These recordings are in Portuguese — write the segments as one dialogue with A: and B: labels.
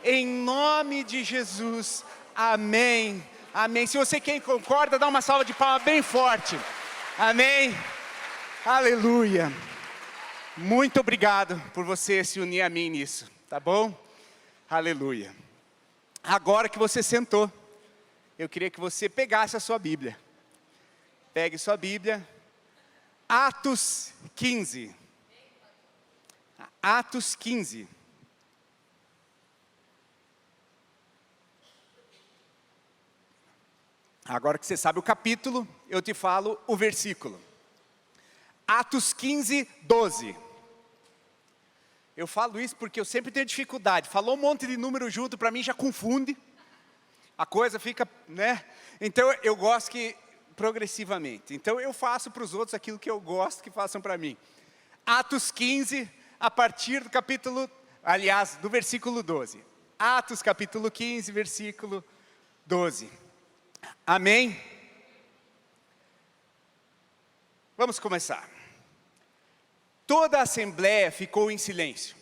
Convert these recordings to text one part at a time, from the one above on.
A: Em nome de Jesus, amém, amém. Se você quem concorda, dá uma salva de palmas bem forte, amém, aleluia. Muito obrigado por você se unir a mim nisso, tá bom? Aleluia. Agora que você sentou, eu queria que você pegasse a sua Bíblia. Pegue sua Bíblia, Atos 15. Atos 15. Agora que você sabe o capítulo, eu te falo o versículo. Atos 15, 12. Eu falo isso porque eu sempre tenho dificuldade. Falou um monte de número junto, para mim já confunde. A coisa fica, né? Então eu gosto que progressivamente. Então eu faço para os outros aquilo que eu gosto que façam para mim. Atos 15, a partir do capítulo, aliás, do versículo 12. Atos capítulo 15, versículo 12. Amém? Vamos começar. Toda a assembleia ficou em silêncio,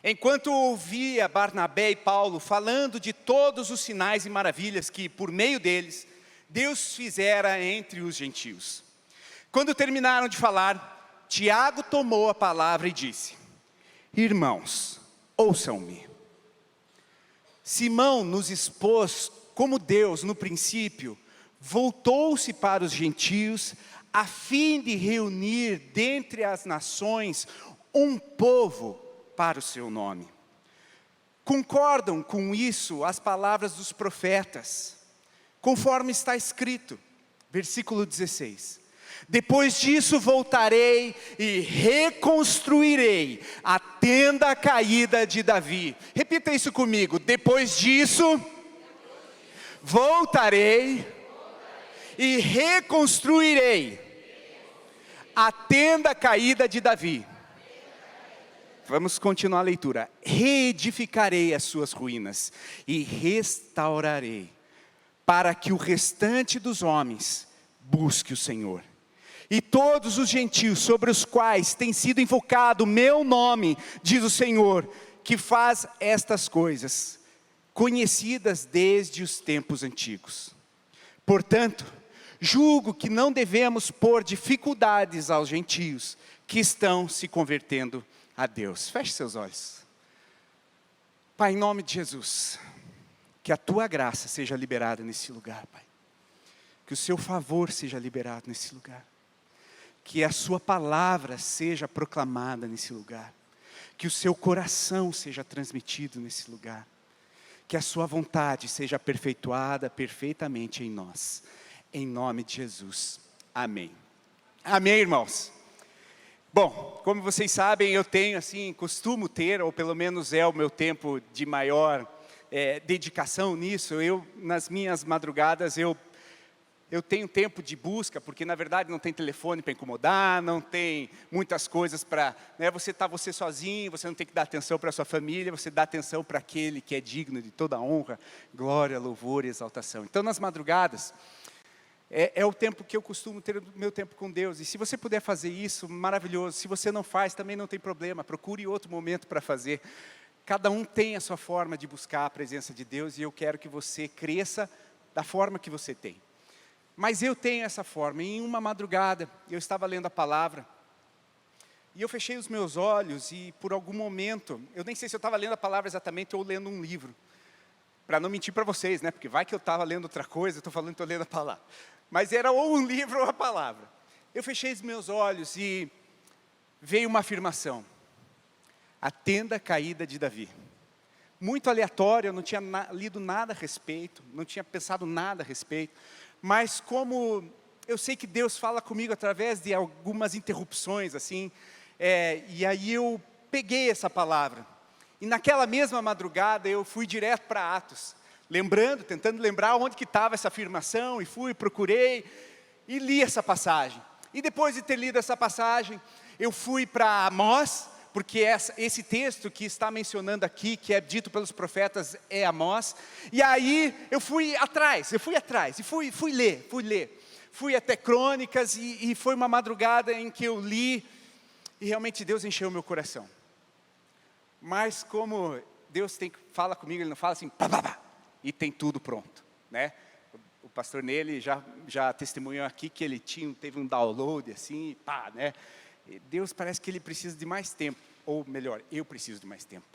A: enquanto ouvia Barnabé e Paulo falando de todos os sinais e maravilhas que, por meio deles, Deus fizera entre os gentios. Quando terminaram de falar, Tiago tomou a palavra e disse: Irmãos, ouçam-me. Simão nos expôs como Deus, no princípio, voltou-se para os gentios, a fim de reunir dentre as nações um povo para o seu nome. Concordam com isso as palavras dos profetas, conforme está escrito, versículo 16. Depois disso voltarei e reconstruirei a tenda caída de Davi. Repita isso comigo. Depois disso, voltarei e reconstruirei a tenda caída de Davi. Vamos continuar a leitura. Reedificarei as suas ruínas e restaurarei, para que o restante dos homens busque o Senhor. E todos os gentios sobre os quais tem sido invocado o meu nome, diz o Senhor, que faz estas coisas, conhecidas desde os tempos antigos. Portanto, julgo que não devemos pôr dificuldades aos gentios que estão se convertendo a Deus. Feche seus olhos. Pai, em nome de Jesus, que a tua graça seja liberada nesse lugar, Pai. Que o seu favor seja liberado nesse lugar. Que a sua palavra seja proclamada nesse lugar. Que o seu coração seja transmitido nesse lugar. Que a sua vontade seja aperfeiçoada perfeitamente em nós. Em nome de Jesus. Amém. Amém, irmãos. Bom, como vocês sabem, eu tenho assim, costumo ter, ou pelo menos é o meu tempo de maior dedicação nisso. Eu, nas minhas madrugadas, eu tenho tempo de busca, porque na verdade não tem telefone para incomodar, não tem muitas coisas para, né, você sozinho, você não tem que dar atenção para a sua família, você dá atenção para aquele que é digno de toda honra, glória, louvor e exaltação. Então nas madrugadas, é o tempo que eu costumo ter o meu tempo com Deus, e se você puder fazer isso, maravilhoso. Se você não faz, também não tem problema, procure outro momento para fazer. Cada um tem a sua forma de buscar a presença de Deus, e eu quero que você cresça da forma que você tem. Mas eu tenho essa forma. Em uma madrugada, eu estava lendo a palavra, e eu fechei os meus olhos, e por algum momento, eu nem sei se eu estava lendo a palavra exatamente, ou lendo um livro, para não mentir para vocês, né? Porque vai que eu estava lendo outra coisa, eu estou falando que estou lendo a palavra. Mas era ou um livro ou a palavra. Eu fechei os meus olhos e veio uma afirmação. A tenda caída de Davi. Muito aleatório, eu não tinha lido nada a respeito, não tinha pensado nada a respeito. Mas como eu sei que Deus fala comigo através de algumas interrupções, assim, e aí eu peguei essa palavra. E naquela mesma madrugada eu fui direto para Atos, tentando lembrar onde que estava essa afirmação, e procurei, e li essa passagem. E depois de ter lido essa passagem, eu fui para Amós, porque esse texto que está mencionando aqui, que é dito pelos profetas, é Amós. E aí eu fui atrás, e fui ler. Fui até Crônicas, e foi uma madrugada em que eu li, e realmente Deus encheu o meu coração. Mas como Deus fala comigo, Ele não fala assim, pá, pá, pá, e tem tudo pronto, né? O pastor Nele já testemunhou aqui que ele teve um download assim, pá, né? E Deus parece que Ele precisa de mais tempo, ou melhor, eu preciso de mais tempo.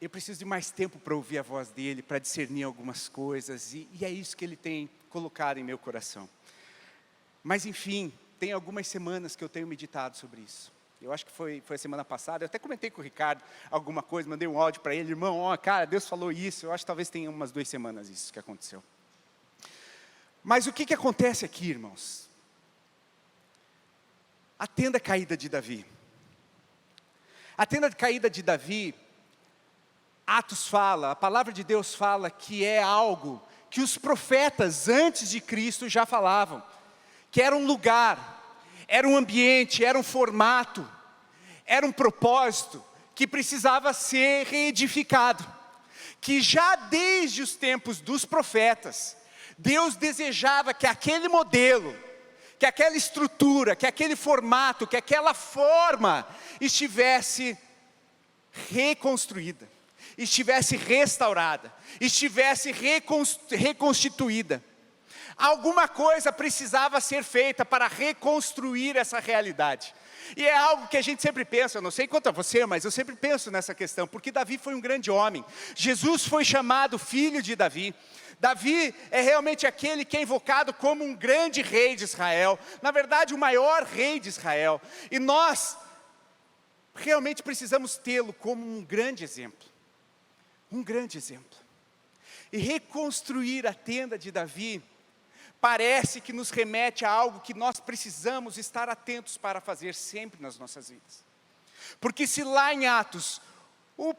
A: Eu preciso de mais tempo para ouvir a voz dEle, para discernir algumas coisas, e é isso que Ele tem colocado em meu coração. Mas enfim, tem algumas semanas que eu tenho meditado sobre isso. Eu acho que foi a semana passada, eu até comentei com o Ricardo alguma coisa, mandei um áudio para ele, irmão, cara, Deus falou isso, eu acho que talvez tenha umas 2 semanas isso que aconteceu. Mas o que acontece aqui, irmãos? A tenda caída de Davi. A tenda caída de Davi, Atos fala, a palavra de Deus fala que é algo que os profetas antes de Cristo já falavam, que era um lugar, era um ambiente, era um formato, era um propósito que precisava ser reedificado, que já desde os tempos dos profetas, Deus desejava que aquele modelo, que aquela estrutura, que aquele formato, que aquela forma estivesse reconstruída, estivesse restaurada, estivesse reconstituída. Alguma coisa precisava ser feita para reconstruir essa realidade. E é algo que a gente sempre pensa, eu não sei quanto a você, mas eu sempre penso nessa questão, porque Davi foi um grande homem. Jesus foi chamado filho de Davi. Davi é realmente aquele que é invocado como um grande rei de Israel. Na verdade, o maior rei de Israel. E nós realmente precisamos tê-lo como um grande exemplo. Um grande exemplo. E reconstruir a tenda de Davi parece que nos remete a algo que nós precisamos estar atentos para fazer sempre nas nossas vidas. Porque se lá em Atos, o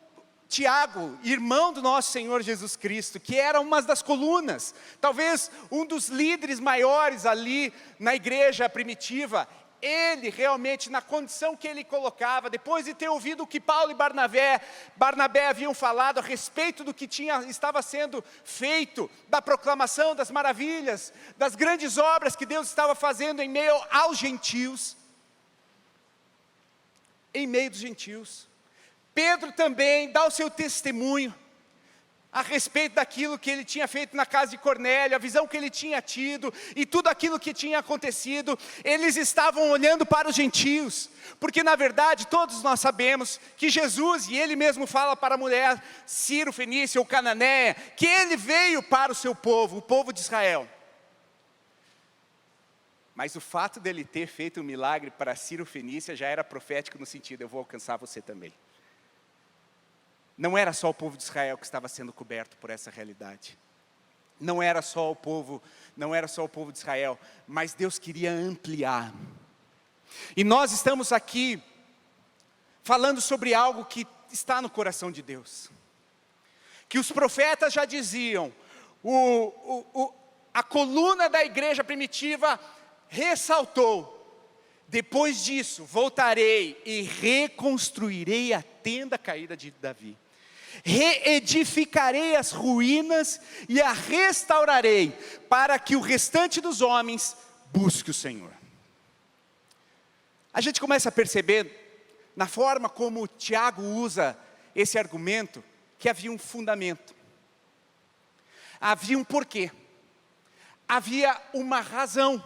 A: Tiago, irmão do nosso Senhor Jesus Cristo, que era uma das colunas, talvez um dos líderes maiores ali na igreja primitiva, ele realmente, na condição que ele colocava, depois de ter ouvido o que Paulo e Barnabé haviam falado a respeito do que estava sendo feito, da proclamação das maravilhas, das grandes obras que Deus estava fazendo em meio aos gentios, em meio dos gentios, Pedro também dá o seu testemunho a respeito daquilo que ele tinha feito na casa de Cornélio, a visão que ele tinha tido, e tudo aquilo que tinha acontecido. Eles estavam olhando para os gentios, porque na verdade todos nós sabemos que Jesus, e ele mesmo fala para a mulher Ciro Fenícia ou Cananeia, que ele veio para o seu povo, o povo de Israel. Mas o fato dele ter feito um milagre para Ciro Fenícia já era profético no sentido, eu vou alcançar você também. Não era só o povo de Israel que estava sendo coberto por essa realidade. Não era só o povo de Israel, mas Deus queria ampliar. E nós estamos aqui falando sobre algo que está no coração de Deus. Que os profetas já diziam, a coluna da igreja primitiva ressaltou: depois disso voltarei e reconstruirei a tenda caída de Davi. Reedificarei as ruínas e a restaurarei, para que o restante dos homens busque o Senhor. A gente começa a perceber, na forma como Tiago usa esse argumento, que havia um fundamento, havia um porquê, havia uma razão,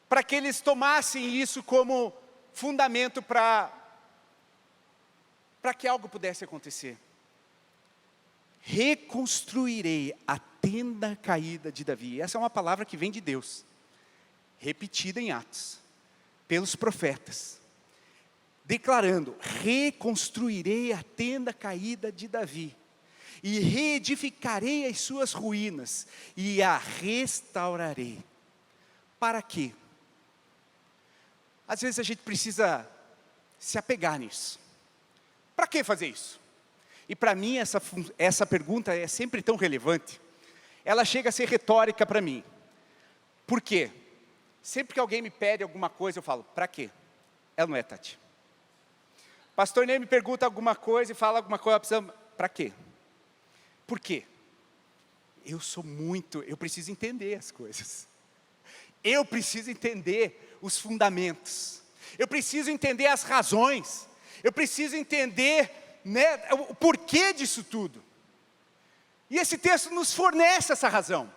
A: para que eles tomassem isso como fundamento para que algo pudesse acontecer. Reconstruirei a tenda caída de Davi. Essa é uma palavra que vem de Deus, repetida em Atos, pelos profetas, declarando: reconstruirei a tenda caída de Davi, e reedificarei as suas ruínas, e a restaurarei. Para quê? Às vezes a gente precisa se apegar nisso. Para que fazer isso? E para mim essa pergunta é sempre tão relevante. Ela chega a ser retórica para mim. Por quê? Sempre que alguém me pede alguma coisa, eu falo: para quê? Ela não é, Tati. Pastor Ney me pergunta alguma coisa e fala alguma coisa, para quê? Por quê? Eu preciso entender as coisas. Eu preciso entender os fundamentos. Eu preciso entender as razões. Eu preciso entender né, o porquê disso tudo. E esse texto nos fornece essa razão.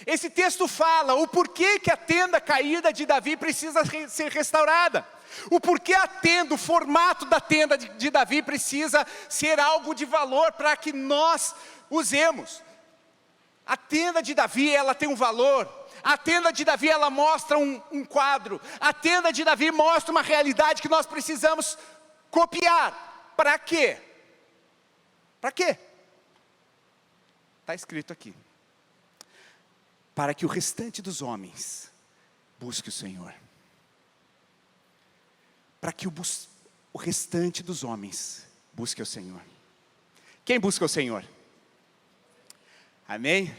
A: Esse texto fala o porquê que a tenda caída de Davi precisa ser restaurada. O porquê a tenda, o formato da tenda de Davi precisa ser algo de valor para que nós usemos. A tenda de Davi, ela tem um valor. A tenda de Davi, ela mostra um quadro. A tenda de Davi mostra uma realidade que nós precisamos copiar. Para quê? Para quê? Está escrito aqui. Para que o restante dos homens busque o Senhor. Para que o restante dos homens busque o Senhor. Quem busca o Senhor? Amém?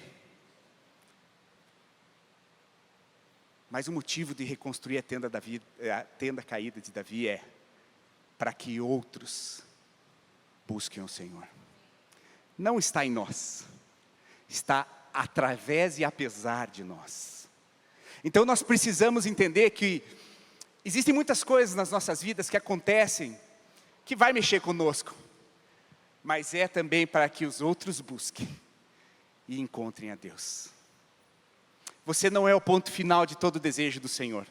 A: Mas o motivo de reconstruir a tenda caída de Davi é para que outros busquem o Senhor. Não está em nós, está através e apesar de nós. Então nós precisamos entender que existem muitas coisas nas nossas vidas que acontecem, que vai mexer conosco, mas é também para que os outros busquem e encontrem a Deus. Você não é o ponto final de todo o desejo do Senhor,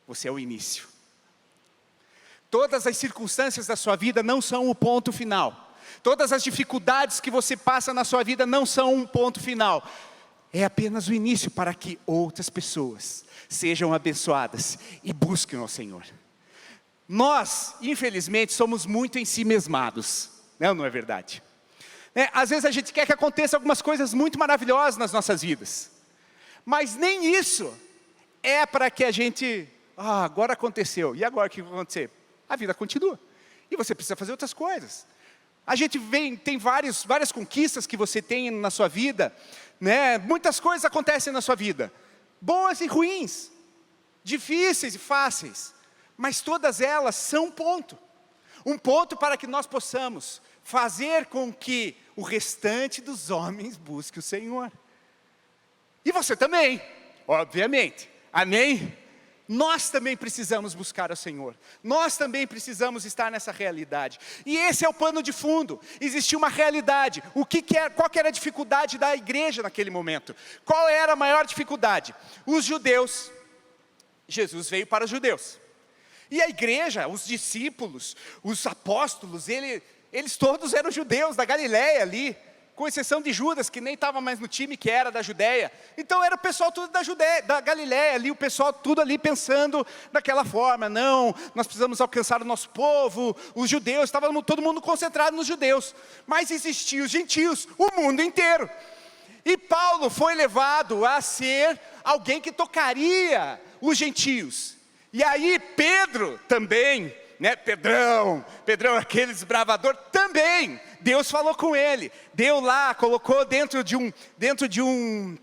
A: você é o início. Todas as circunstâncias da sua vida não são o ponto final. Todas as dificuldades que você passa na sua vida não são um ponto final. É apenas o início para que outras pessoas sejam abençoadas e busquem ao Senhor. Nós, infelizmente, somos muito ensimesmados. Não é verdade? Às vezes a gente quer que aconteça algumas coisas muito maravilhosas nas nossas vidas. Mas nem isso é para que a gente, agora aconteceu, e agora o que vai acontecer? A vida continua, e você precisa fazer outras coisas. A gente tem várias conquistas que você tem na sua vida, né? Muitas coisas acontecem na sua vida, boas e ruins, difíceis e fáceis, mas todas elas são um ponto para que nós possamos fazer com que o restante dos homens busque o Senhor. E você também, obviamente, amém? Nós também precisamos buscar o Senhor. Nós também precisamos estar nessa realidade. E esse é o pano de fundo. Existia uma realidade. Qual que era a dificuldade da igreja naquele momento? Qual era a maior dificuldade? Os judeus. Jesus veio para os judeus. E a igreja, os discípulos, os apóstolos, eles todos eram judeus da Galileia ali. Com exceção de Judas, que nem estava mais no time, que era da Judéia. Então era o pessoal tudo da Galileia ali, o pessoal tudo ali pensando daquela forma. Não, nós precisamos alcançar o nosso povo, os judeus, estava todo mundo concentrado nos judeus. Mas existiam os gentios, o mundo inteiro. E Paulo foi levado a ser alguém que tocaria os gentios. E aí Pedro também, né, Pedrão, aquele desbravador, também, Deus falou com ele, deu lá, colocou dentro de um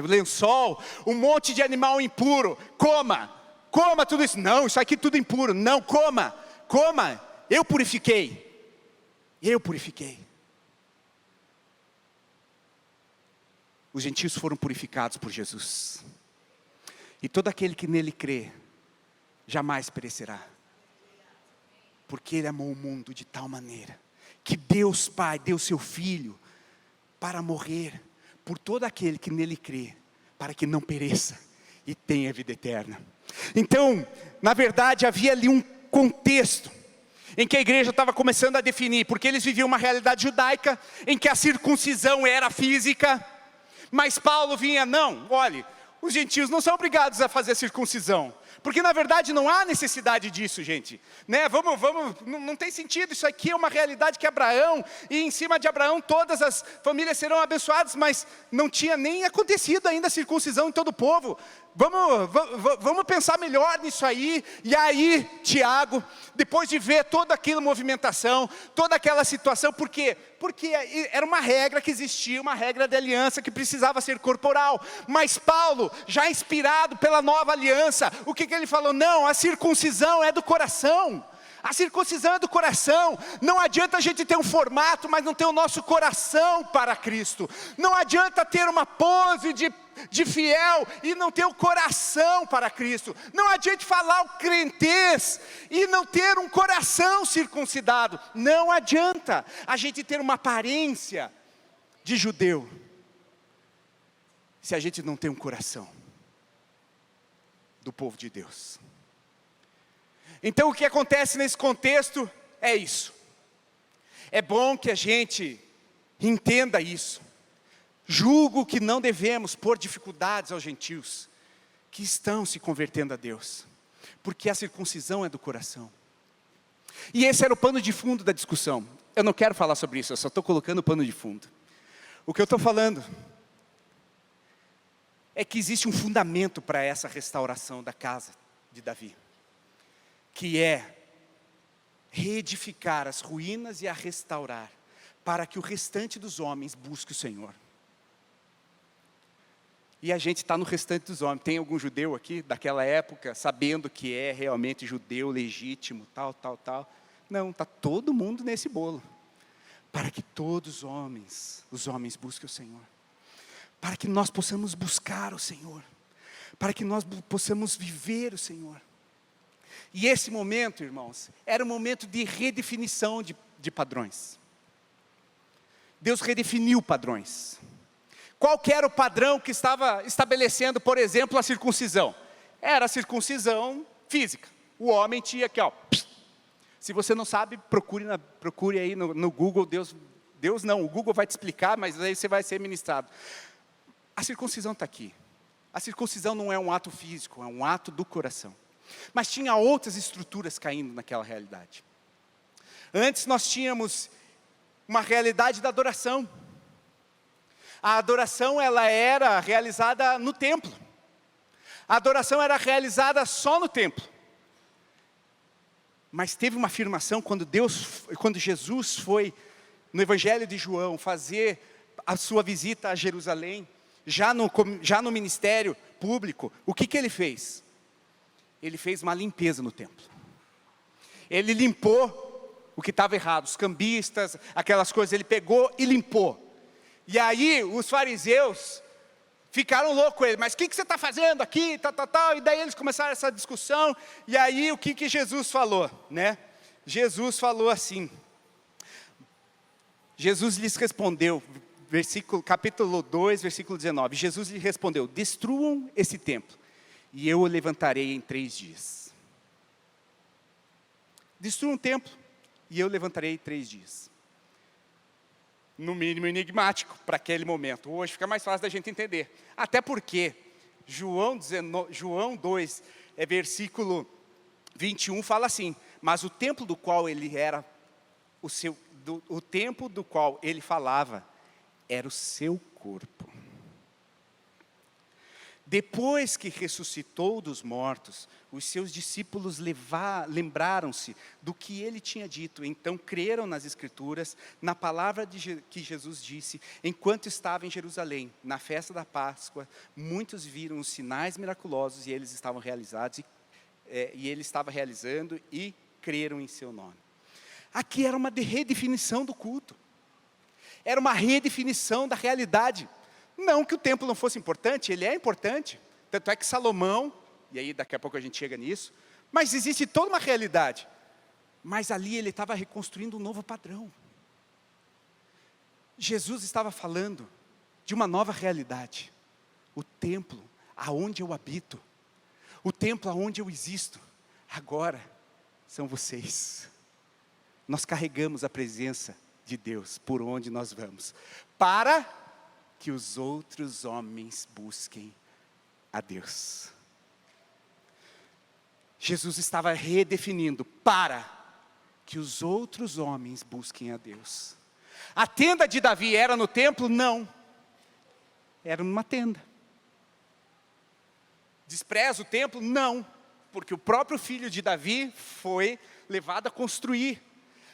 A: lençol, um monte de animal impuro, coma tudo isso, não, isso aqui tudo impuro, não, coma, eu purifiquei, os gentios foram purificados por Jesus, e todo aquele que nele crê, jamais perecerá, porque Ele amou o mundo de tal maneira, que Deus Pai deu seu Filho, para morrer, por todo aquele que nele crê, para que não pereça, e tenha vida eterna. Então, na verdade havia ali um contexto, em que a igreja estava começando a definir, porque eles viviam uma realidade judaica, em que a circuncisão era física, mas Paulo vinha, não, olhe, os gentios não são obrigados a fazer circuncisão, porque na verdade não há necessidade disso, gente, né? Não tem sentido, isso aqui é uma realidade que Abraão, e em cima de Abraão todas as famílias serão abençoadas, mas não tinha nem acontecido ainda a circuncisão em todo o povo. Vamos pensar melhor nisso aí. E aí Tiago, depois de ver toda aquela movimentação, toda aquela situação, por quê? Porque era uma regra que existia, uma regra de aliança que precisava ser corporal. Mas Paulo, já inspirado pela nova aliança, o que ele falou? Não, a circuncisão é do coração. A circuncisão é do coração. Não adianta a gente ter um formato, mas não ter o nosso coração para Cristo. Não adianta ter uma pose de fiel e não ter o coração para Cristo. Não adianta falar o crentez e não ter um coração circuncidado. Não adianta a gente ter uma aparência de judeu se a gente não tem um coração do povo de Deus. Então o que acontece nesse contexto é isso. É bom que a gente entenda isso. Julgo que não devemos pôr dificuldades aos gentios que estão se convertendo a Deus, porque a circuncisão é do coração. E esse era o pano de fundo da discussão. Eu não quero falar sobre isso, eu só estou colocando o pano de fundo. O que eu estou falando é que existe um fundamento para essa restauração da casa de Davi, que é reedificar as ruínas e a restaurar, para que o restante dos homens busque o Senhor. E a gente está no restante dos homens. Tem algum judeu aqui, daquela época, sabendo que é realmente judeu legítimo, tal. Não, está todo mundo nesse bolo. Para que todos os homens busquem o Senhor. Para que nós possamos buscar o Senhor. Para que nós possamos viver o Senhor. E esse momento, irmãos, era um momento de redefinição de padrões. Deus redefiniu padrões. Qual que era o padrão que estava estabelecendo, por exemplo, a circuncisão? Era a circuncisão física. O homem tinha aqui, ó. Se você não sabe, procure aí no Google. Deus não, o Google vai te explicar, mas aí você vai ser ministrado. A circuncisão está aqui. A circuncisão não é um ato físico, é um ato do coração. Mas tinha outras estruturas caindo naquela realidade. Antes nós tínhamos uma realidade da adoração. A adoração, ela era realizada no templo. A adoração era realizada só no templo. Mas teve uma afirmação quando Jesus foi no Evangelho de João fazer a sua visita a Jerusalém, já no ministério público. O que ele fez? Ele fez uma limpeza no templo. Ele limpou o que estava errado, os cambistas, aquelas coisas, ele pegou e limpou. E aí os fariseus ficaram loucos com ele, mas o que você está fazendo aqui, e daí eles começaram essa discussão, e aí o que Jesus falou, né? Jesus falou assim, Jesus lhes respondeu, capítulo 2, versículo 19, Jesus lhe respondeu, destruam esse templo, e eu o levantarei em 3 dias. Destruam o templo, e eu levantarei em 3 dias. No mínimo enigmático para aquele momento. Hoje fica mais fácil da gente entender. Até porque João 2, versículo 21, fala assim, mas o templo do qual ele era, o templo do qual ele falava, era o seu corpo. Depois que ressuscitou dos mortos, os seus discípulos lembraram-se do que ele tinha dito. Então creram nas Escrituras, na palavra que Jesus disse, enquanto estava em Jerusalém, na festa da Páscoa, muitos viram os sinais miraculosos e eles estavam realizados, e ele estava realizando e creram em seu nome. Aqui era uma redefinição do culto. Era uma redefinição da realidade. Não que o templo não fosse importante, ele é importante. Tanto é que Salomão, e aí daqui a pouco a gente chega nisso, mas existe toda uma realidade. Mas ali ele estava reconstruindo um novo padrão. Jesus estava falando de uma nova realidade. O templo aonde eu habito, o templo aonde eu existo, agora são vocês. Nós carregamos a presença de Deus por onde nós vamos, para que os outros homens busquem a Deus. Jesus estava redefinindo para que os outros homens busquem a Deus. A tenda de Davi era no templo? Não. Era numa tenda. Despreza o templo? Não. Porque o próprio filho de Davi foi levado a construir.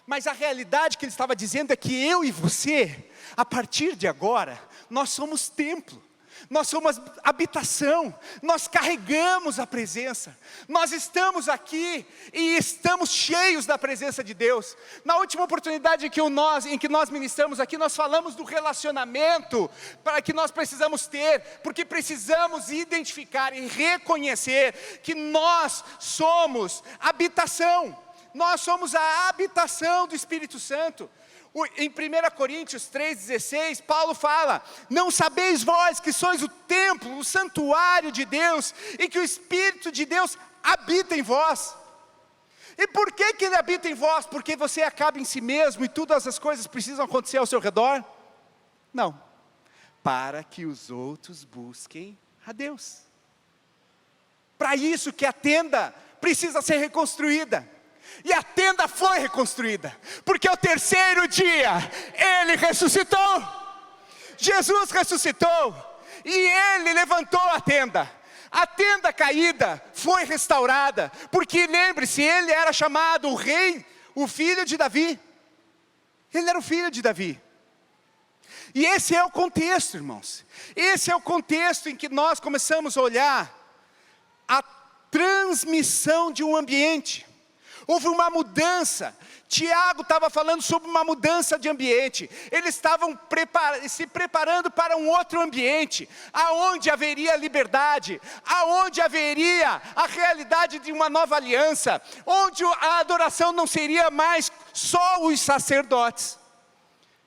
A: Mas a realidade que ele estava dizendo é que eu e você, a partir de agora, nós somos templo. Nós somos habitação, nós carregamos a presença, nós estamos aqui e estamos cheios da presença de Deus. Na última oportunidade em que nós ministramos aqui, nós falamos do relacionamento para que nós precisamos ter, porque precisamos identificar e reconhecer que nós somos habitação, nós somos a habitação do Espírito Santo. Em 1 Coríntios 3,16, Paulo fala: não sabeis vós que sois o templo, o santuário de Deus, e que o Espírito de Deus habita em vós. E por que Ele habita em vós? Porque você acaba em si mesmo e todas as coisas precisam acontecer ao seu redor? Não, para que os outros busquem a Deus. Para isso que a tenda precisa ser reconstruída. E a tenda foi reconstruída, porque ao terceiro dia, Ele ressuscitou, Jesus ressuscitou, e Ele levantou a tenda caída foi restaurada, porque lembre-se, Ele era chamado o rei, o filho de Davi, Ele era o filho de Davi, e esse é o contexto, irmãos, esse é o contexto em que nós começamos a olhar a transmissão de um ambiente. Houve uma mudança. Tiago estava falando sobre uma mudança de ambiente. Eles estavam se preparando para um outro ambiente, aonde haveria liberdade, aonde haveria a realidade de uma nova aliança, onde a adoração não seria mais só os sacerdotes,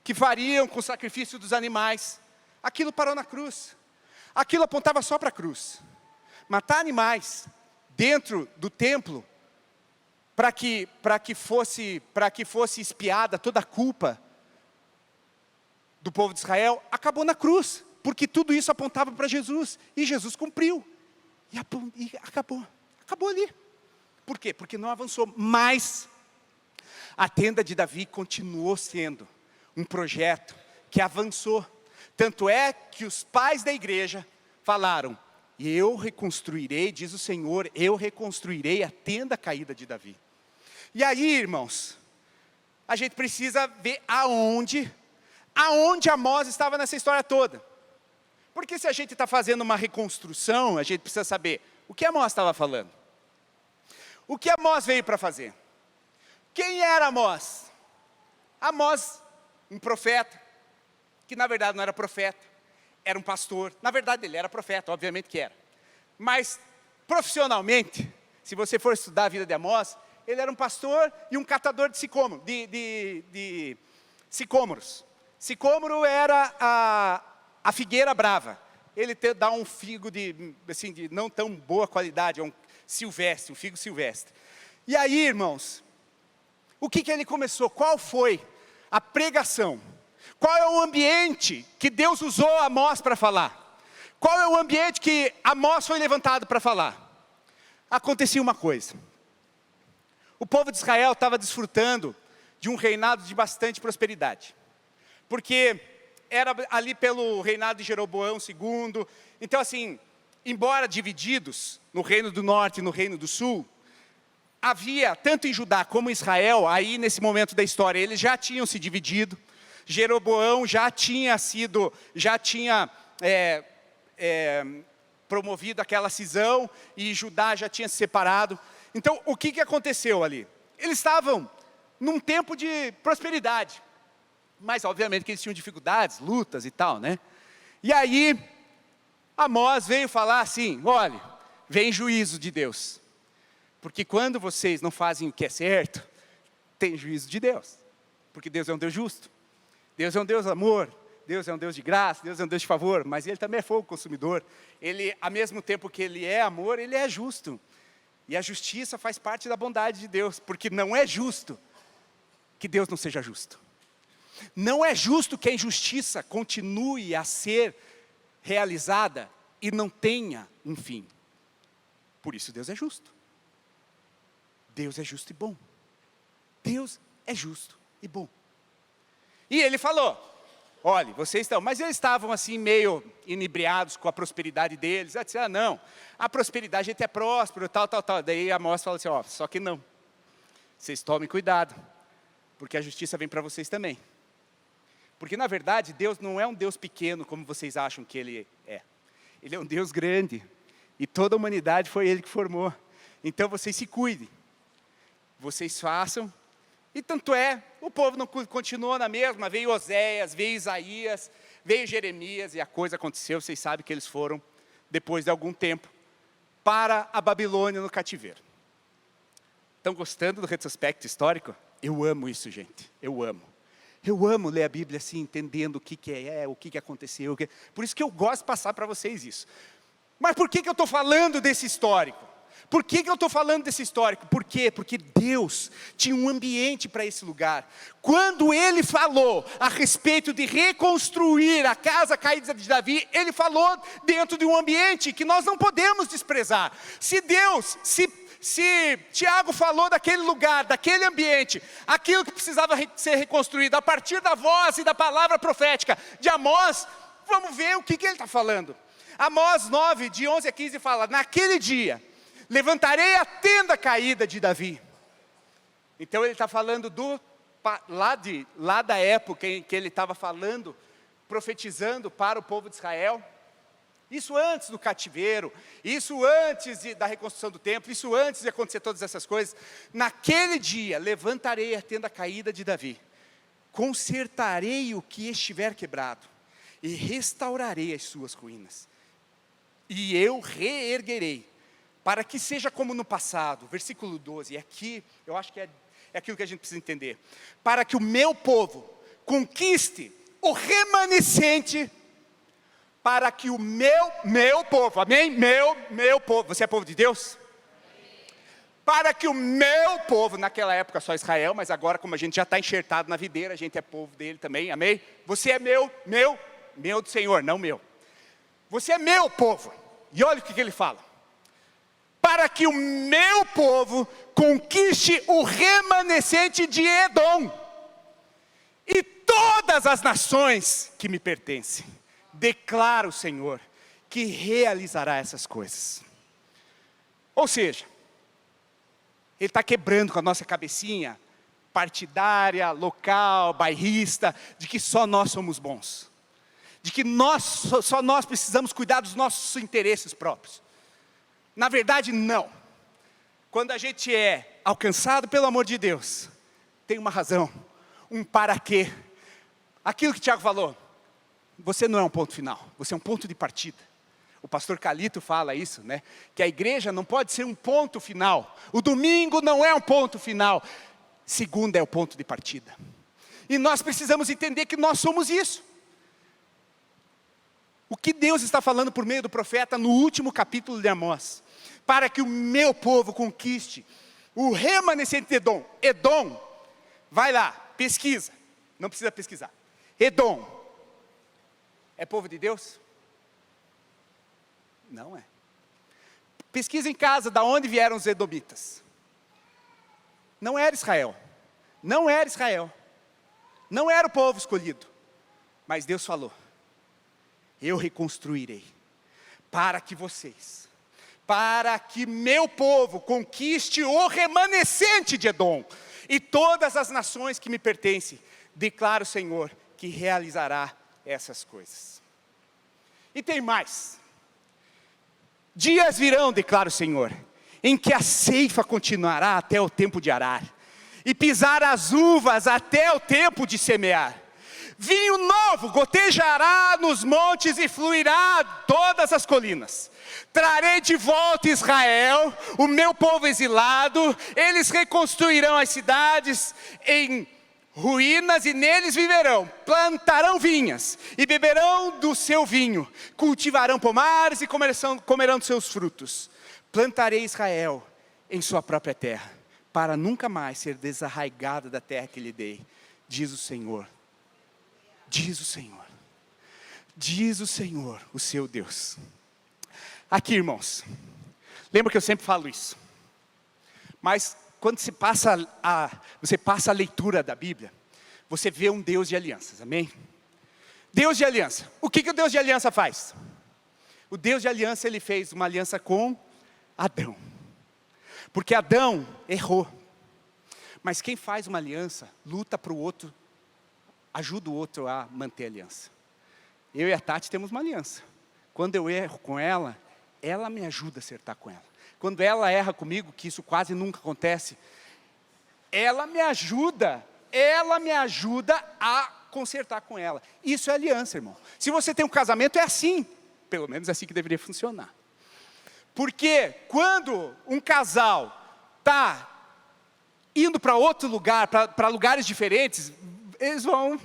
A: que fariam com o sacrifício dos animais. Aquilo parou na cruz. Aquilo apontava só para a cruz. Matar animais dentro do templo, para que fosse expiada toda a culpa do povo de Israel, acabou na cruz, porque tudo isso apontava para Jesus, e Jesus cumpriu, e acabou ali. Por quê? Porque não avançou, mas a tenda de Davi continuou sendo um projeto que avançou, tanto é que os pais da igreja falaram: eu reconstruirei, diz o Senhor, eu reconstruirei a tenda caída de Davi. E aí, irmãos, a gente precisa ver aonde Amós estava nessa história toda. Porque se a gente está fazendo uma reconstrução, a gente precisa saber o que Amós estava falando. O que Amós veio para fazer? Quem era Amós? Amós, um profeta, que na verdade não era profeta, era um pastor. Na verdade ele era profeta, obviamente que era. Mas profissionalmente, se você for estudar a vida de Amós, ele era um pastor e um catador de sicômoros. Sicômoro era a figueira brava. Ele dá um figo de não tão boa qualidade, é um figo silvestre. E aí, irmãos, o que ele começou? Qual foi a pregação? Qual é o ambiente que Deus usou Amós para falar? Qual é o ambiente que Amós foi levantado para falar? Acontecia uma coisa. O povo de Israel estava desfrutando de um reinado de bastante prosperidade. Porque era ali pelo reinado de Jeroboão II. Então assim, embora divididos no reino do norte e no reino do sul, havia, tanto em Judá como em Israel, aí nesse momento da história, eles já tinham se dividido. Jeroboão já tinha promovido aquela cisão, e Judá já tinha se separado. Então, o que aconteceu ali? Eles estavam num tempo de prosperidade, mas obviamente que eles tinham dificuldades, lutas e tal, né? E aí, Amós veio falar assim: olha, vem juízo de Deus, porque quando vocês não fazem o que é certo, tem juízo de Deus, porque Deus é um Deus justo, Deus é um Deus de amor, Deus é um Deus de graça, Deus é um Deus de favor, mas Ele também é fogo consumidor. Ele, ao mesmo tempo que Ele é amor, Ele é justo. E a justiça faz parte da bondade de Deus, porque não é justo que Deus não seja justo. Não é justo que a injustiça continue a ser realizada e não tenha um fim. Por isso Deus é justo. Deus é justo e bom. Deus é justo e bom. E ele falou: olha, vocês estão... Mas eles estavam assim meio inebriados com a prosperidade deles. Eles disseram: não, a prosperidade, a gente é próspero, tal. Daí Amós falou assim: ó, só que não. Vocês tomem cuidado, porque a justiça vem para vocês também. Porque na verdade Deus não é um Deus pequeno como vocês acham que Ele é. Ele é um Deus grande. E toda a humanidade foi Ele que formou. Então vocês se cuidem. Vocês façam. E tanto é, o povo não continuou na mesma. Veio Oséias, veio Isaías, veio Jeremias. E a coisa aconteceu. Vocês sabem que eles foram, depois de algum tempo, para a Babilônia no cativeiro. Estão gostando do retrospecto histórico? Eu amo isso, gente. Eu amo. Eu amo ler a Bíblia assim, entendendo o que é, o que aconteceu. Por isso que eu gosto de passar para vocês isso. Mas por que eu estou falando desse histórico? Por que eu estou falando desse histórico? Por quê? Porque Deus tinha um ambiente para esse lugar. Quando Ele falou a respeito de reconstruir a casa caída de Davi, Ele falou dentro de um ambiente que nós não podemos desprezar. Se Tiago falou daquele lugar, daquele ambiente, aquilo que precisava ser reconstruído, a partir da voz e da palavra profética de Amós, vamos ver o que ele está falando. Amós 9, de 11 a 15 fala, naquele dia, levantarei a tenda caída de Davi. Então ele está falando lá da época em que ele estava falando, profetizando para o povo de Israel. Isso antes do cativeiro, isso antes da reconstrução do templo, isso antes de acontecer todas essas coisas. Naquele dia, levantarei a tenda caída de Davi, consertarei o que estiver quebrado, e restaurarei as suas ruínas. E eu reerguerei, para que seja como no passado. Versículo 12, e aqui eu acho que é aquilo que a gente precisa entender. Para que o meu povo conquiste o remanescente, para que o meu povo, amém? Meu povo, você é povo de Deus? Para que o meu povo, naquela época só Israel, mas agora como a gente já está enxertado na videira, a gente é povo dele também, amém? Você é meu do Senhor, não meu. Você é meu povo. E olha o que ele fala. Para que o meu povo conquiste o remanescente de Edom. E todas as nações que me pertencem. Declara o Senhor que realizará essas coisas. Ou seja, Ele está quebrando com a nossa cabecinha partidária, local, bairrista, de que só nós somos bons. De que só nós precisamos cuidar dos nossos interesses próprios. Na verdade, não. Quando a gente é alcançado pelo amor de Deus, tem uma razão, um para quê. Aquilo que o Tiago falou, você não é um ponto final, você é um ponto de partida. O pastor Calito fala isso, né? Que a igreja não pode ser um ponto final. O domingo não é um ponto final. Segunda é o ponto de partida. E nós precisamos entender que nós somos isso. O que Deus está falando por meio do profeta no último capítulo de Amós. Para que o meu povo conquiste o remanescente de Edom. Edom, vai lá, pesquisa. Não precisa pesquisar. Edom. É povo de Deus? Não é. Pesquisa em casa de onde vieram os edomitas. Não era Israel. Não era Israel. Não era o povo escolhido. Mas Deus falou, eu reconstruirei para que vocês, para que meu povo conquiste o remanescente de Edom e todas as nações que me pertencem, declara o Senhor que realizará essas coisas. E tem mais. Dias virão, declara o Senhor, em que a ceifa continuará até o tempo de arar, e pisar as uvas até o tempo de semear. Vinho novo gotejará nos montes e fluirá todas as colinas. Trarei de volta Israel, o meu povo exilado, eles reconstruirão as cidades em ruínas e neles viverão, plantarão vinhas e beberão do seu vinho, cultivarão pomares e comerão dos seus frutos. Plantarei Israel em sua própria terra, para nunca mais ser desarraigado da terra que lhe dei, diz o Senhor. Diz o Senhor. Diz o Senhor, o seu Deus. Aqui, irmãos, lembra que eu sempre falo isso, mas quando você passa a leitura da Bíblia, você vê um Deus de alianças, amém? Deus de aliança. O que o Deus de aliança faz? O Deus de aliança, Ele fez uma aliança com Adão. Porque Adão errou. Mas quem faz uma aliança, luta para o outro, ajuda o outro a manter a aliança. Eu e a Tati temos uma aliança. Quando eu erro com ela, ela me ajuda a acertar com ela. Quando ela erra comigo, que isso quase nunca acontece, ela me ajuda a consertar com ela. Isso é aliança, irmão. Se você tem um casamento, é assim. Pelo menos é assim que deveria funcionar. Porque quando um casal está indo para outro lugar, para lugares diferentes, eles vão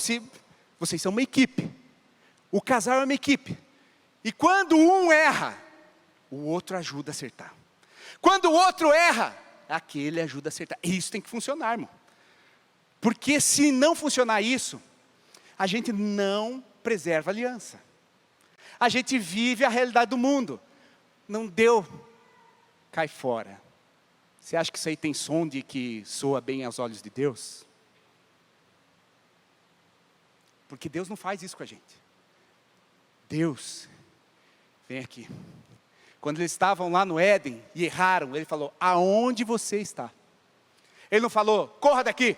A: se... Vocês são uma equipe. O casal é uma equipe. E quando um erra, o outro ajuda a acertar. Quando o outro erra, aquele ajuda a acertar. E isso tem que funcionar, irmão. Porque se não funcionar isso, a gente não preserva a aliança. A gente vive a realidade do mundo. Não deu, cai fora. Você acha que isso aí tem som de que soa bem aos olhos de Deus? Porque Deus não faz isso com a gente. Deus, vem aqui. Quando eles estavam lá no Éden e erraram, Ele falou, aonde você está? Ele não falou, corra daqui,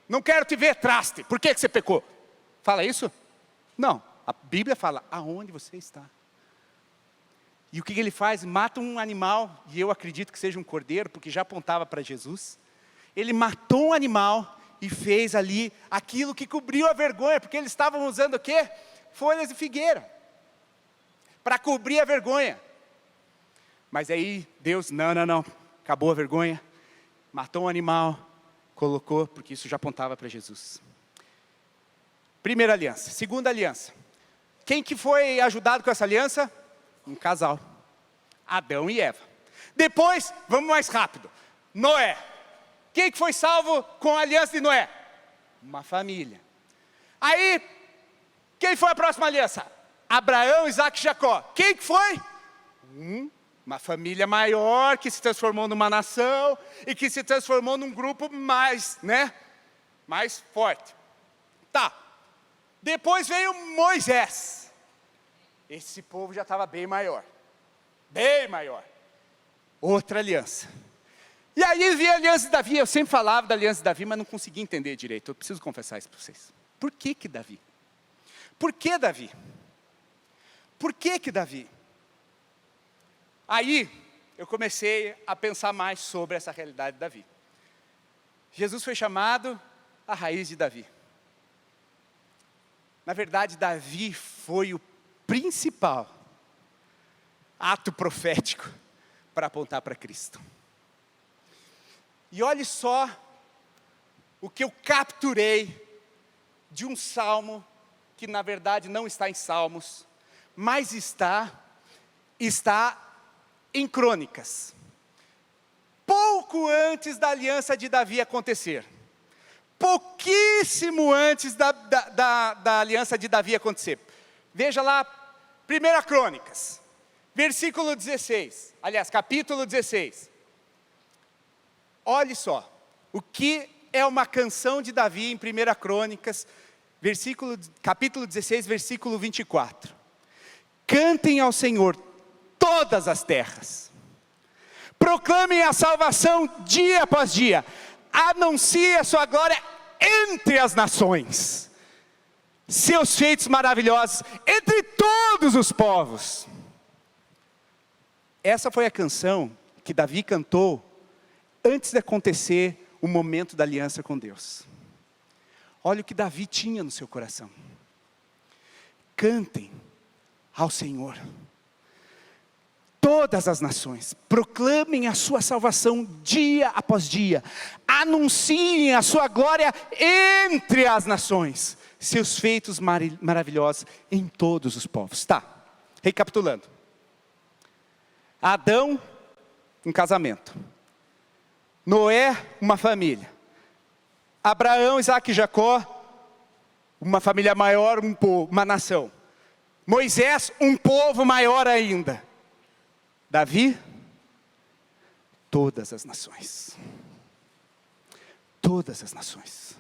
A: não quero te ver, traste, por que você pecou? Fala isso? Não, a Bíblia fala, aonde você está? E o que Ele faz? Mata um animal, e eu acredito que seja um cordeiro, porque já apontava para Jesus. Ele matou um animal e fez ali aquilo que cobriu a vergonha, porque eles estavam usando o quê? Folhas de figueira, para cobrir a vergonha. Mas aí Deus, não, acabou a vergonha, matou um animal, colocou, porque isso já apontava para Jesus. Primeira aliança. Segunda aliança. Quem que foi ajudado com essa aliança? Um casal. Adão e Eva. Depois, vamos mais rápido. Noé. Quem que foi salvo com a aliança de Noé? Uma família. Aí, quem foi a próxima aliança? Abraão, Isaac e Jacó. Quem que foi? Uma família maior que se transformou numa nação e que se transformou num grupo mais forte. Tá. Depois veio Moisés. Esse povo já estava bem maior. Bem maior. Outra aliança. E aí veio a aliança de Davi. Eu sempre falava da aliança de Davi, mas não conseguia entender direito. Eu preciso confessar isso para vocês. Por que Davi? Por que Davi? Por que Davi? Aí, eu comecei a pensar mais sobre essa realidade de Davi. Jesus foi chamado a raiz de Davi. Na verdade, Davi foi o principal ato profético para apontar para Cristo. E olhe só o que eu capturei de um salmo, que na verdade não está em Salmos, mas está em Crônicas. Pouco antes da aliança de Davi acontecer. Pouquíssimo antes da aliança de Davi acontecer. Veja lá, 1 Crônicas, versículo 16. Aliás, capítulo 16. Olhe só, o que é uma canção de Davi em 1 Crônicas, capítulo 16, versículo 24. Cantem ao Senhor todas as terras. Proclamem a salvação dia após dia. Anuncie a sua glória entre as nações. Seus feitos maravilhosos entre todos os povos. Essa foi a canção que Davi cantou antes de acontecer o momento da aliança com Deus. Olha o que Davi tinha no seu coração. Cantem ao Senhor todas as nações, proclamem a sua salvação dia após dia, anunciem a sua glória entre as nações, seus feitos maravilhosos em todos os povos. Tá, recapitulando. Adão, um casamento. Noé, uma família. Abraão, Isaac e Jacó, uma família maior, um povo, uma nação. Moisés, um povo maior ainda. Davi, todas as nações. Todas as nações.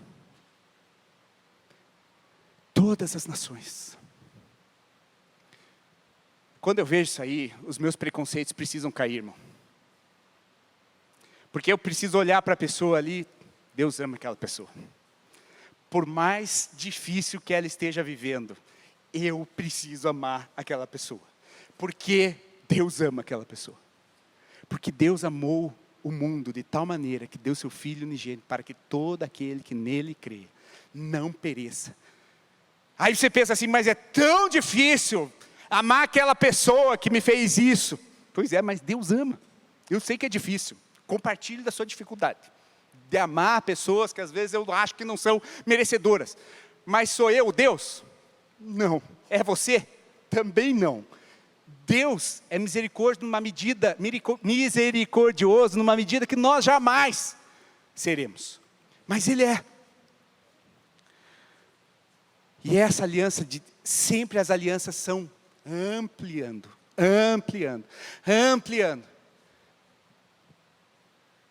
A: Todas as nações. Quando eu vejo isso aí, os meus preconceitos precisam cair, irmão. Porque eu preciso olhar para a pessoa ali, Deus ama aquela pessoa. Por mais difícil que ela esteja vivendo, eu preciso amar aquela pessoa. Porque Deus ama aquela pessoa. Porque Deus amou o mundo de tal maneira que deu seu Filho unigênito para que todo aquele que nele crê não pereça. Aí você pensa assim, mas é tão difícil amar aquela pessoa que me fez isso. Pois é, mas Deus ama. Eu sei que é difícil. Compartilhe da sua dificuldade de amar pessoas que às vezes eu acho que não são merecedoras. Mas sou eu, Deus? Não. É você? Também não. Deus é misericordioso numa medida que nós jamais seremos. Mas Ele é. E essa aliança, sempre as alianças são ampliando.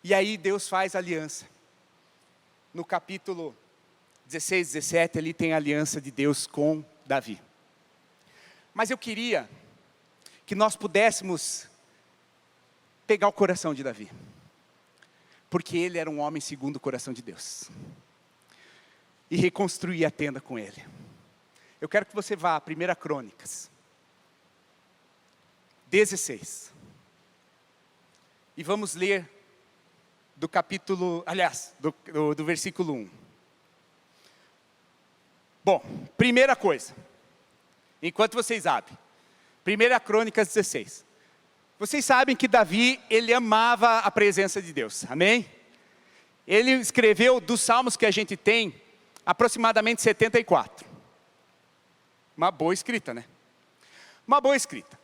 A: E aí Deus faz aliança. No capítulo 16, 17, ali tem a aliança de Deus com Davi. Mas eu queria que nós pudéssemos pegar o coração de Davi. Porque ele era um homem segundo o coração de Deus. E reconstruir a tenda com ele. Eu quero que você vá a 1 Crônicas 16. E vamos ler do capítulo, aliás, do versículo 1. Bom, primeira coisa, enquanto vocês abrem, 1 Crônicas 16. Vocês sabem que Davi, ele amava a presença de Deus, amém? Ele escreveu dos salmos que a gente tem, aproximadamente 74. Uma boa escrita, né? Uma boa escrita.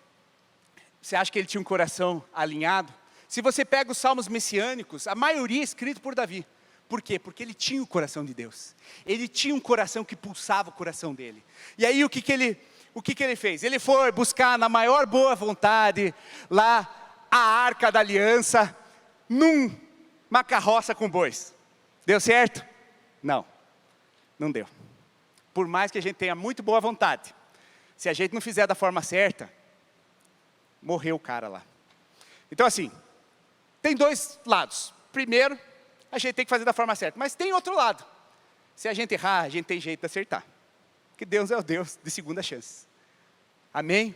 A: Você acha que ele tinha um coração alinhado? Se você pega os salmos messiânicos, a maioria é escrito por Davi. Por quê? Porque ele tinha o coração de Deus. Ele tinha um coração que pulsava o coração dele. E aí o que ele fez? Ele foi buscar na maior boa vontade, lá, a arca da aliança, numa carroça com bois. Deu certo? Não deu. Por mais que a gente tenha muito boa vontade, se a gente não fizer da forma certa, morreu o cara lá. Então assim, tem dois lados. Primeiro, a gente tem que fazer da forma certa. Mas tem outro lado. Se a gente errar, a gente tem jeito de acertar. Porque Deus é o Deus de segunda chance. Amém?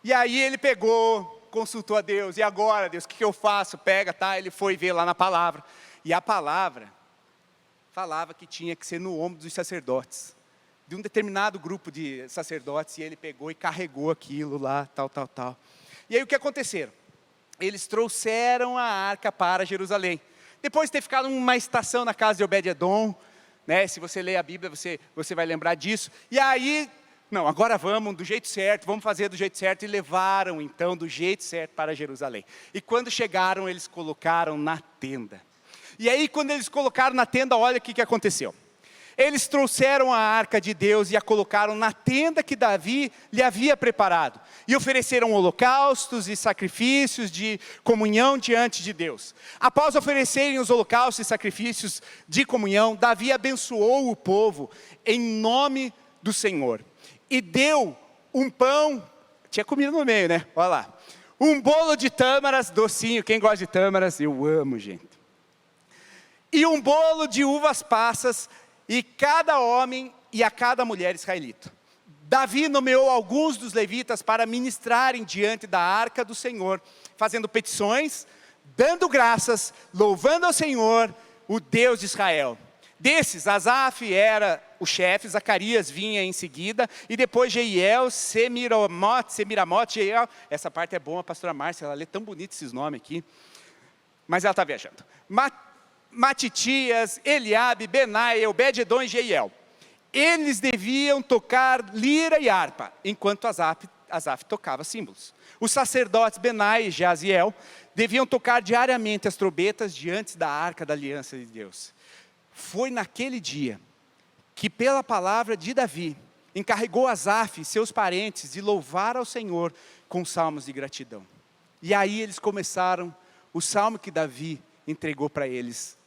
A: E aí ele pegou, consultou a Deus. E agora, Deus, o que eu faço? Pega, tá? Ele foi ver lá na palavra. E a palavra falava que tinha que ser no ombro dos sacerdotes. De um determinado grupo de sacerdotes. E ele pegou e carregou aquilo lá, tal. E aí o que aconteceu? Eles trouxeram a arca para Jerusalém. Depois de ter ficado uma estação na casa de Obed-edom, né? Se você ler a Bíblia, você vai lembrar disso. E aí, não, agora vamos do jeito certo, vamos fazer do jeito certo. E levaram então do jeito certo para Jerusalém. E quando chegaram, eles colocaram na tenda. E aí quando eles colocaram na tenda, olha o que aconteceu. Eles trouxeram a arca de Deus e a colocaram na tenda que Davi lhe havia preparado. E ofereceram holocaustos e sacrifícios de comunhão diante de Deus. Após oferecerem os holocaustos e sacrifícios de comunhão, Davi abençoou o povo em nome do Senhor. E deu um pão, tinha comida no meio, né? Olha lá. Um bolo de tâmaras, docinho, quem gosta de tâmaras, eu amo, gente. E um bolo de uvas passas, e cada homem e a cada mulher israelita. Davi nomeou alguns dos levitas para ministrarem diante da arca do Senhor, fazendo petições, dando graças, louvando ao Senhor, o Deus de Israel. Desses, Asaf era o chefe, Zacarias vinha em seguida, e depois Jeiel, Semiramote, Jeiel. Essa parte é boa, a pastora Márcia, ela lê tão bonito esses nomes aqui, mas ela está viajando. Matitias, Eliabe, Benaia, Obed-edom e Jeiel. Eles deviam tocar lira e harpa, enquanto Asaf tocava símbolos. Os sacerdotes Benaia e Jaziel deviam tocar diariamente as trombetas diante da arca da aliança de Deus. Foi naquele dia que, pela palavra de Davi, encarregou Asaf e seus parentes de louvar ao Senhor com salmos de gratidão. E aí eles começaram o salmo que Davi entregou para eles,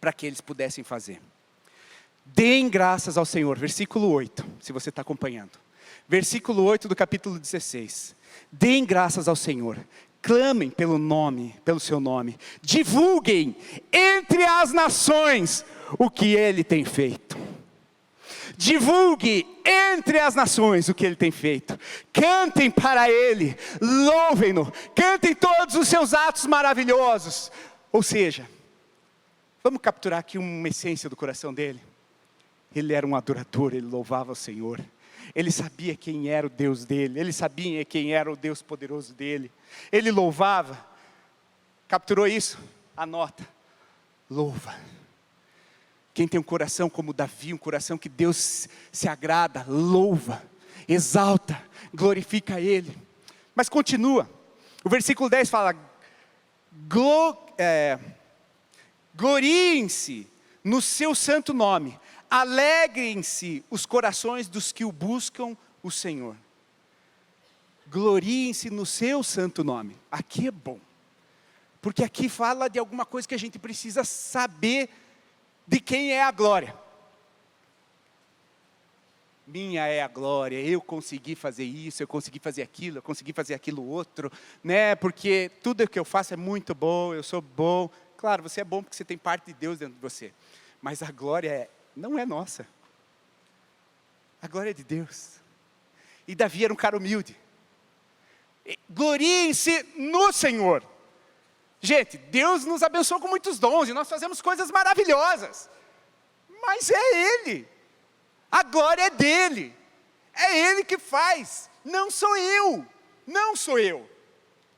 A: para que eles pudessem fazer. Deem graças ao Senhor, versículo 8, se você está acompanhando. Versículo 8 do capítulo 16. Deem graças ao Senhor, clamem pelo seu nome, divulguem entre as nações o que Ele tem feito. divulgue entre as nações o que Ele tem feito. Cantem para Ele, louvem-no, cantem todos os seus atos maravilhosos. Ou seja, vamos capturar aqui uma essência do coração dele. Ele era um adorador, ele louvava o Senhor. Ele sabia quem era o Deus dele, ele sabia quem era o Deus poderoso dele. Ele louvava. Capturou isso? Anota. Louva. Quem tem um coração como Davi, um coração que Deus se agrada, louva, exalta, glorifica Ele. Mas continua. O versículo 10 fala: gloriem-se no seu santo nome, alegrem-se os corações dos que o buscam o Senhor. Gloriem-se no seu santo nome. Aqui é bom, porque aqui fala de alguma coisa que a gente precisa saber de quem é a glória. Minha é a glória, eu consegui fazer isso, eu consegui fazer aquilo, eu consegui fazer aquilo outro, né? Porque tudo que eu faço é muito bom, eu sou bom. Claro, você é bom porque você tem parte de Deus dentro de você. Mas a glória não é nossa. A glória é de Deus. E Davi era um cara humilde. Gloriem-se no Senhor. Gente, Deus nos abençoou com muitos dons e nós fazemos coisas maravilhosas. Mas é Ele. A glória é dEle. É Ele que faz. Não sou eu. Não sou eu.